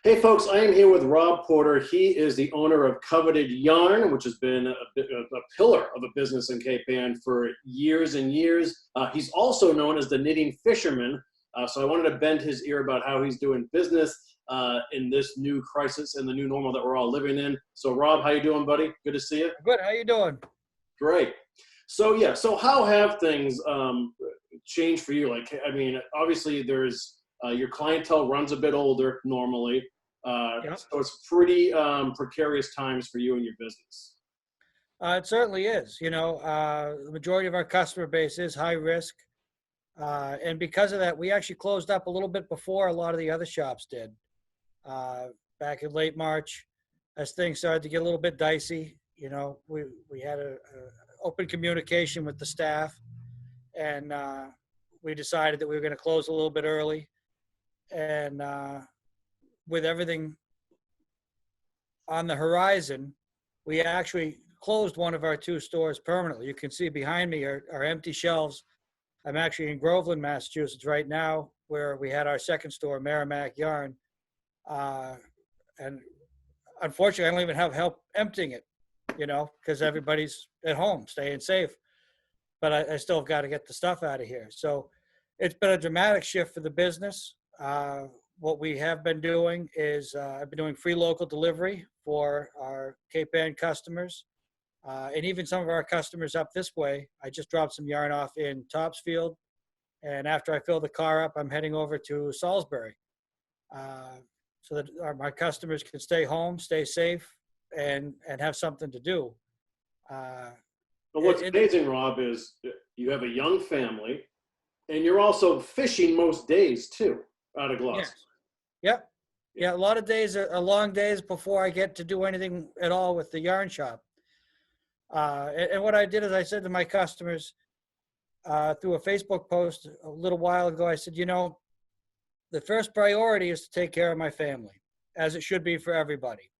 Hey folks, I am here with Rob Porter. He is the owner of Coveted Yarn, which has been a pillar of a business in Cape Ann for years and years. He's also known as the Knitting Fisherman. So I wanted to bend his ear about how he's doing business in this new crisis and the new normal that we're all living in. So Rob, how you doing, buddy? Good to see you. Good. How you doing? Great. So yeah, so how have things changed for you? Like, I mean, obviously there's your clientele runs a bit older normally. Yep. So it's pretty precarious times for you and your business. It certainly is. You know, the majority of our customer base is high risk. And because of that, we actually closed up a little bit before a lot of the other shops did. Back in late March, as things started to get a little bit dicey, you know, we had a open communication with the staff, and we decided that we were going to close a little bit early. And with everything on the horizon, we actually closed one of our two stores permanently. You can see behind me are empty shelves. I'm actually in Groveland, Massachusetts right now, where we had our second store, Merrimack Yarn. And unfortunately, I don't even have help emptying it, you know, because everybody's at home, staying safe. But I still have got to get the stuff out of here. So it's been a dramatic shift for the business. What we have been doing is I've been doing free local delivery for our Cape Ann customers. And even some of our customers up this way. I just dropped some yarn off in Topsfield. And after I fill the car up, I'm heading over to Salisbury so that my customers can stay home, stay safe, and have something to do. But what's amazing, Rob, is you have a young family, and you're also fishing most days too, out of Gloucester. Yes. Yep. Yeah, a lot of days are long days before I get to do anything at all with the yarn shop. And what I did is I said to my customers through a Facebook post a little while ago, I said, you know, the first priority is to take care of my family, as it should be for everybody.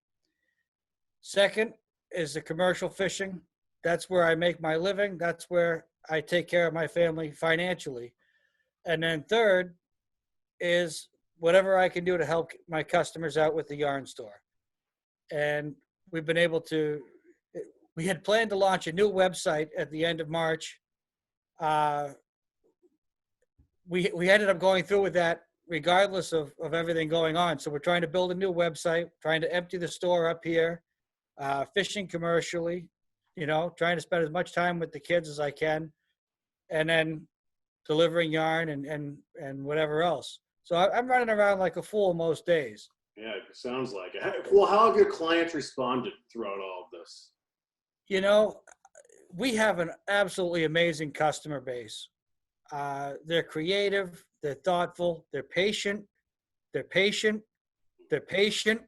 Second is the commercial fishing. That's where I make my living. That's where I take care of my family financially. And then third is whatever I can do to help my customers out with the yarn store. And we've been able to, we had planned to launch a new website at the end of March. We ended up going through with that regardless of everything going on. So we're trying to build a new website, trying to empty the store up here, fishing commercially, you know, trying to spend as much time with the kids as I can, and then delivering yarn and whatever else. So I'm running around like a fool most days. Yeah, it sounds like it. Well, how have your clients responded throughout all of this? You know, we have an absolutely amazing customer base. They're creative, they're thoughtful, they're patient, they're patient, they're patient.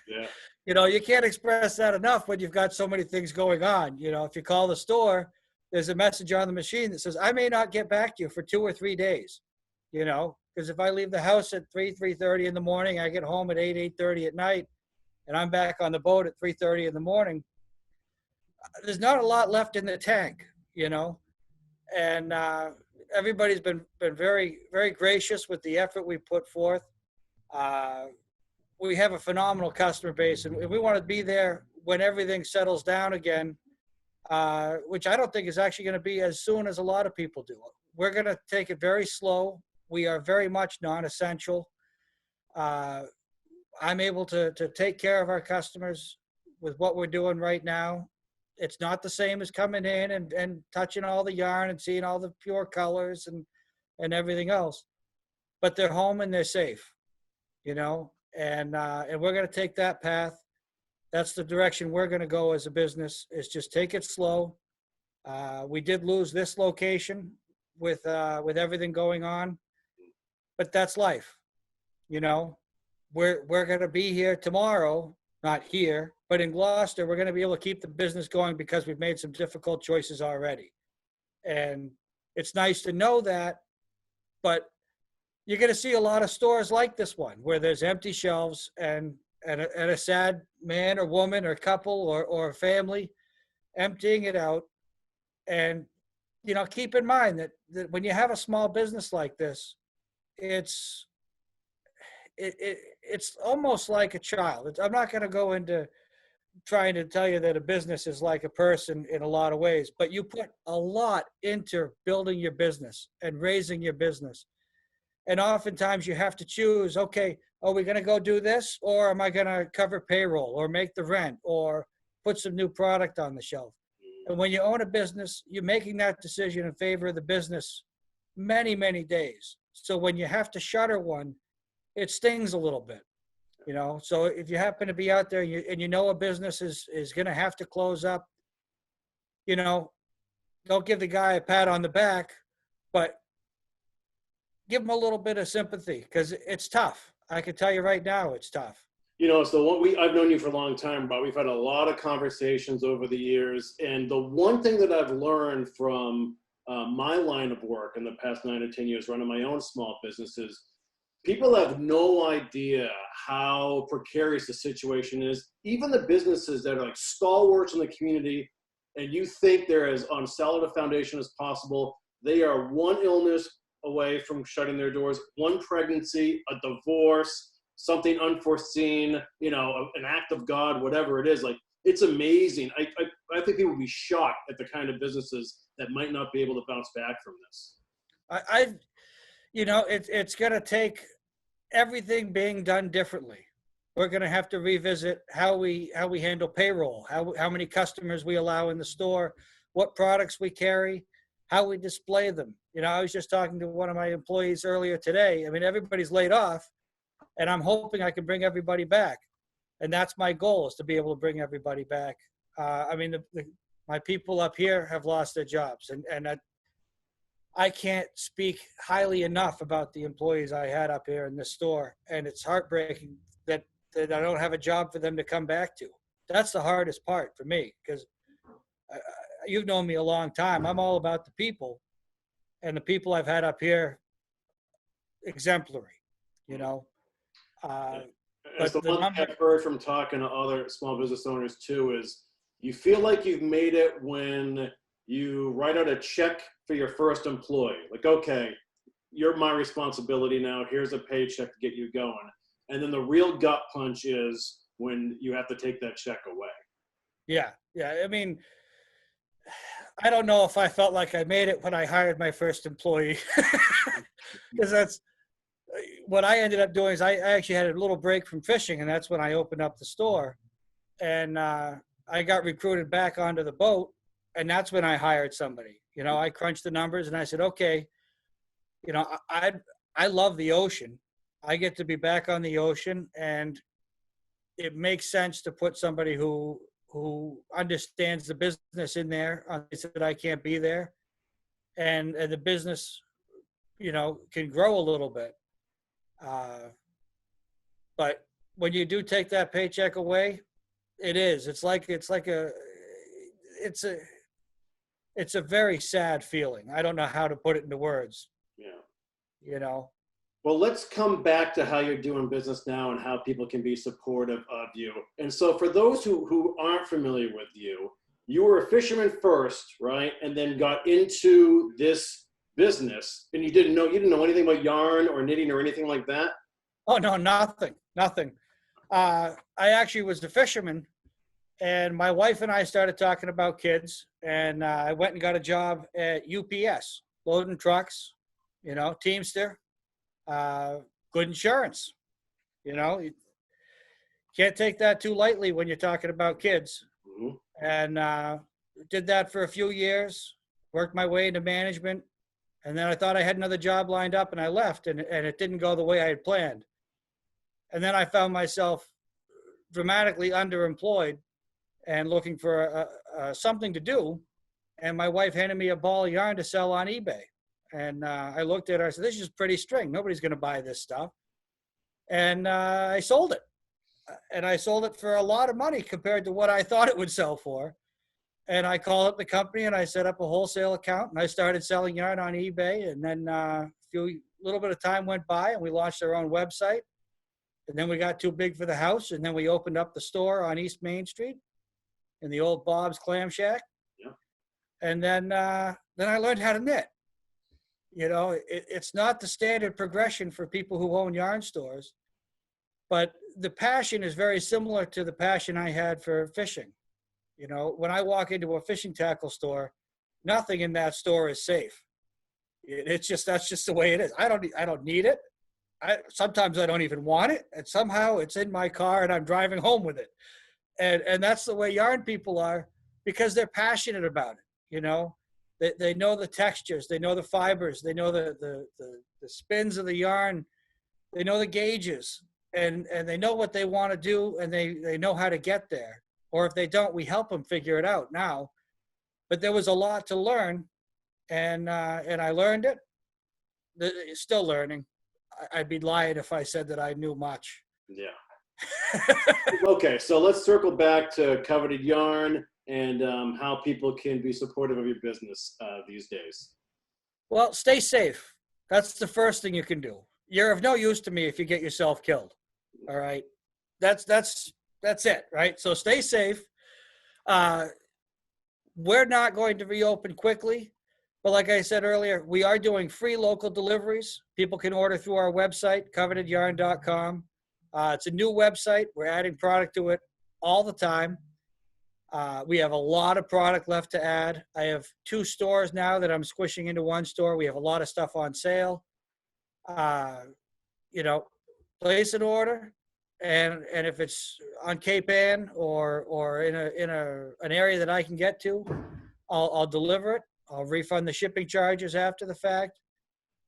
Yeah. You know, you can't express that enough when you've got so many things going on. You know, if you call the store, there's a message on the machine that says, I may not get back to you for 2 or 3 days, you know, because if I leave the house at 3:30 in the morning, I get home at 8:30 at night, and I'm back on the boat at 3:30 in the morning, there's not a lot left in the tank, you know, and everybody's been very, very gracious with the effort we put forth. We have a phenomenal customer base, and we want to be there when everything settles down again, which I don't think is actually going to be as soon as a lot of people do. We're going to take it very slow. We are very much non-essential. I'm able to take care of our customers with what we're doing right now. It's not the same as coming in and touching all the yarn and seeing all the pure colors and everything else, but they're home and they're safe, you know, and we're going to take that path. That's the direction we're going to go as a business, is just take it slow. We did lose this location with everything going on, but that's life. You know, we're going to be here tomorrow, not here, but in Gloucester, we're going to be able to keep the business going because we've made some difficult choices already. And it's nice to know that, but you're going to see a lot of stores like this one where there's empty shelves and a sad man or woman or couple or a family emptying it out. And, you know, keep in mind that when you have a small business like this, it's it's almost like a child. I'm not going to go into trying to tell you that a business is like a person in a lot of ways, but you put a lot into building your business and raising your business. And oftentimes you have to choose, okay, are we going to go do this, or am I going to cover payroll or make the rent or put some new product on the shelf? And when you own a business, you're making that decision in favor of the business many, many days. So when you have to shutter one, it stings a little bit, you know? So if you happen to be out there and you know a business is going to have to close up, you know, don't give the guy a pat on the back, but give him a little bit of sympathy, because it's tough. I can tell you right now, it's tough. You know, so I've known you for a long time, but we've had a lot of conversations over the years. And the one thing that I've learned from my line of work in the past 9 to 10 years, running my own small businesses, people have no idea how precarious the situation is. Even the businesses that are like stalwarts in the community, and you think they're as on solid a foundation as possible, they are one illness away from shutting their doors, one pregnancy, a divorce, something unforeseen, you know, an act of God, whatever it is. Like, it's amazing. I think people would be shocked at the kind of businesses that might not be able to bounce back from this. You know, it's going to take everything being done differently. We're going to have to revisit how we handle payroll, how many customers we allow in the store, what products we carry, how we display them. You know, I was just talking to one of my employees earlier today. I mean, everybody's laid off, and I'm hoping I can bring everybody back. And that's my goal, is to be able to bring everybody back. I mean, my people up here have lost their jobs, and I can't speak highly enough about the employees I had up here in this store. And it's heartbreaking that I don't have a job for them to come back to. That's the hardest part for me, because you've known me a long time. I'm all about the people, and the people I've had up here, exemplary, you know. As the one thing I've heard from talking to other small business owners too is, you feel like you've made it when you write out a check for your first employee. Like, okay, you're my responsibility now. Here's a paycheck to get you going. And then the real gut punch is when you have to take that check away. Yeah. I mean, I don't know if I felt like I made it when I hired my first employee, because that's what I ended up doing. Is I actually had a little break from fishing, and that's when I opened up the store, and I got recruited back onto the boat, and that's when I hired somebody. You know, I crunched the numbers and I said, okay, you know, I love the ocean. I get to be back on the ocean, and it makes sense to put somebody who understands the business in there. That I can't be there, and the business, you know, can grow a little bit. But when you do take that paycheck away, it's a very sad feeling. I don't know how to put it into words. Yeah. You know. Well, let's come back to how you're doing business now and how people can be supportive of you. And so for those who aren't familiar with you, you were a fisherman first, right? And then got into this business, and you didn't know anything about yarn or knitting or anything like that? Oh, no, nothing. I actually was a fisherman, and my wife and I started talking about kids, and I went and got a job at UPS, loading trucks, you know, Teamster. Good insurance, you know, you can't take that too lightly when you're talking about kids. Mm-hmm. And did that for a few years, worked my way into management, and then I thought I had another job lined up, and I left, and it didn't go the way I had planned. And then I found myself dramatically underemployed and looking for something to do, and my wife handed me a ball of yarn to sell on eBay. And I looked at her, I said, this is pretty string. Nobody's going to buy this stuff. And I sold it. And I sold it for a lot of money compared to what I thought it would sell for. And I called up the company, and I set up a wholesale account, and I started selling yarn on eBay. And then a little bit of time went by, and we launched our own website. And then we got too big for the house, and then we opened up the store on East Main Street in the old Bob's Clam Shack. Yeah. And then I learned how to knit. You know, it's not the standard progression for people who own yarn stores, But the passion is very similar to the passion I had for fishing. You know, when I walk into a fishing tackle store, nothing in that store is safe. It's just, that's just the way it is. I don't need it. Sometimes I don't even want it, and somehow it's in my car and I'm driving home with it. And that's the way yarn people are, because they're passionate about it. You know, they know the textures, they know the fibers, they know the spins of the yarn, they know the gauges, and they know what they want to do, and they know how to get there. Or if they don't, we help them figure it out now. But there was a lot to learn, and I learned it. Still learning. I'd be lying if I said that I knew much. Yeah. Okay, so let's circle back to Coveted Yarn and how people can be supportive of your business these days. Well, stay safe. That's the first thing you can do. You're of no use to me if you get yourself killed. All right. That's it, right? So stay safe. We're not going to reopen quickly, but like I said earlier, we are doing free local deliveries. People can order through our website, covetedyarn.com. It's a new website. We're adding product to it all the time. We have a lot of product left to add. I have 2 stores now that I'm squishing into 1 store. We have a lot of stuff on sale. You know, place an order, and if it's on Cape Ann or in an area that I can get to, I'll deliver it. I'll refund the shipping charges after the fact.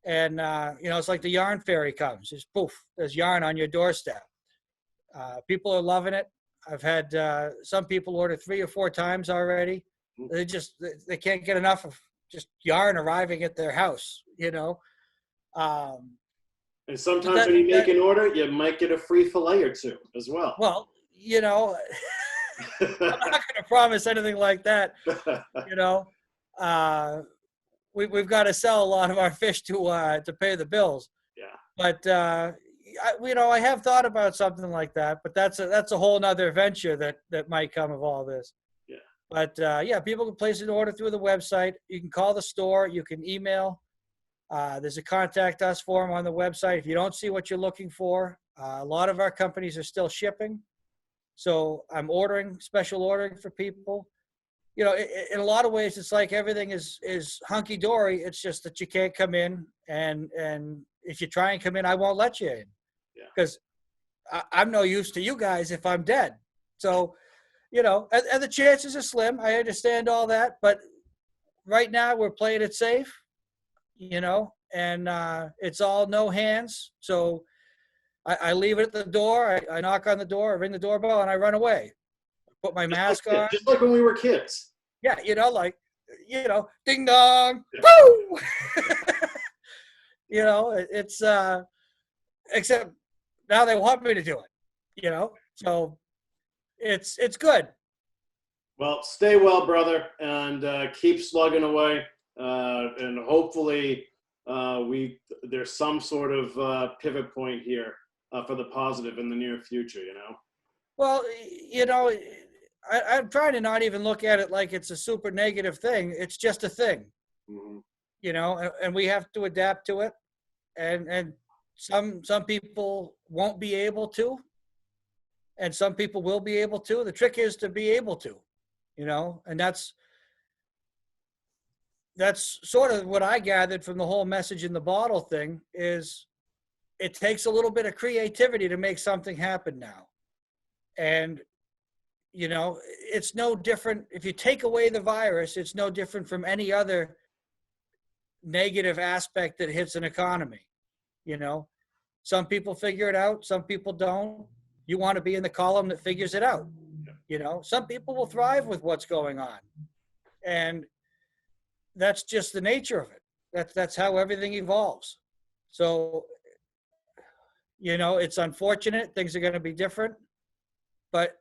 And you know, it's like the yarn fairy comes. It's poof, there's yarn on your doorstep. People are loving it. I've had some people order 3 or 4 times already. They can't get enough of just yarn arriving at their house, you know. And sometimes when you make an order, you might get a free fillet or 2 as well. Well, you know, I'm not going to promise anything like that. You know, we've got to sell a lot of our fish to pay the bills. Yeah. But you know, I have thought about something like that. But that's a whole nother venture that might come of all this. Yeah. But yeah, people can place an order through the website. You can call the store. You can email. There's a contact us form on the website. If you don't see what you're looking for, a lot of our companies are still shipping. So I'm special ordering for people. You know, in a lot of ways, it's like everything is hunky dory. It's just that you can't come in, and if you try and come in, I won't let you in, because I'm no use to you guys if I'm dead. So, you know, and the chances are slim. I understand all that, but right now we're playing it safe. You know, and it's all no hands. So I leave it at the door. I knock on the door, I ring the doorbell, and I run away. Put my mask on. Just like when we were kids. Yeah, you know, like, you know, ding dong, woo! You know, it's except now they want me to do it. You know, so it's good. Well, stay well, brother, and keep slugging away. And hopefully there's some sort of pivot point here for the positive in the near future, you know? Well, you know, I'm trying to not even look at it like it's a super negative thing. It's just a thing, you know, and we have to adapt to it. And some people won't be able to, and some people will be able to. The trick is to be able to, you know, and that's sort of what I gathered from the whole message in the bottle thing. Is it takes a little bit of creativity to make something happen now. And, you know, it's no different. If you take away the virus, it's no different from any other negative aspect that hits an economy. You know, some people figure it out. Some people don't. You want to be in the column that figures it out. You know, some people will thrive with what's going on. And that's just the nature of it. That's how everything evolves. So, you know, it's unfortunate. Things are going to be different, but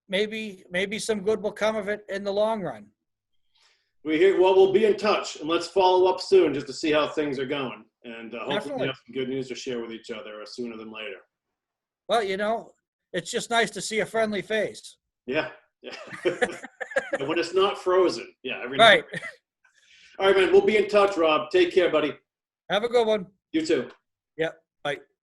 maybe some good will come of it in the long run. Well, we'll be in touch, and let's follow up soon just to see how things are going. And hopefully we have some good news to share with each other sooner than later. Well, you know, it's just nice to see a friendly face. Yeah. When it's not frozen. Yeah. Right. All right, man. We'll be in touch, Rob. Take care, buddy. Have a good one. You too. Yep. Bye.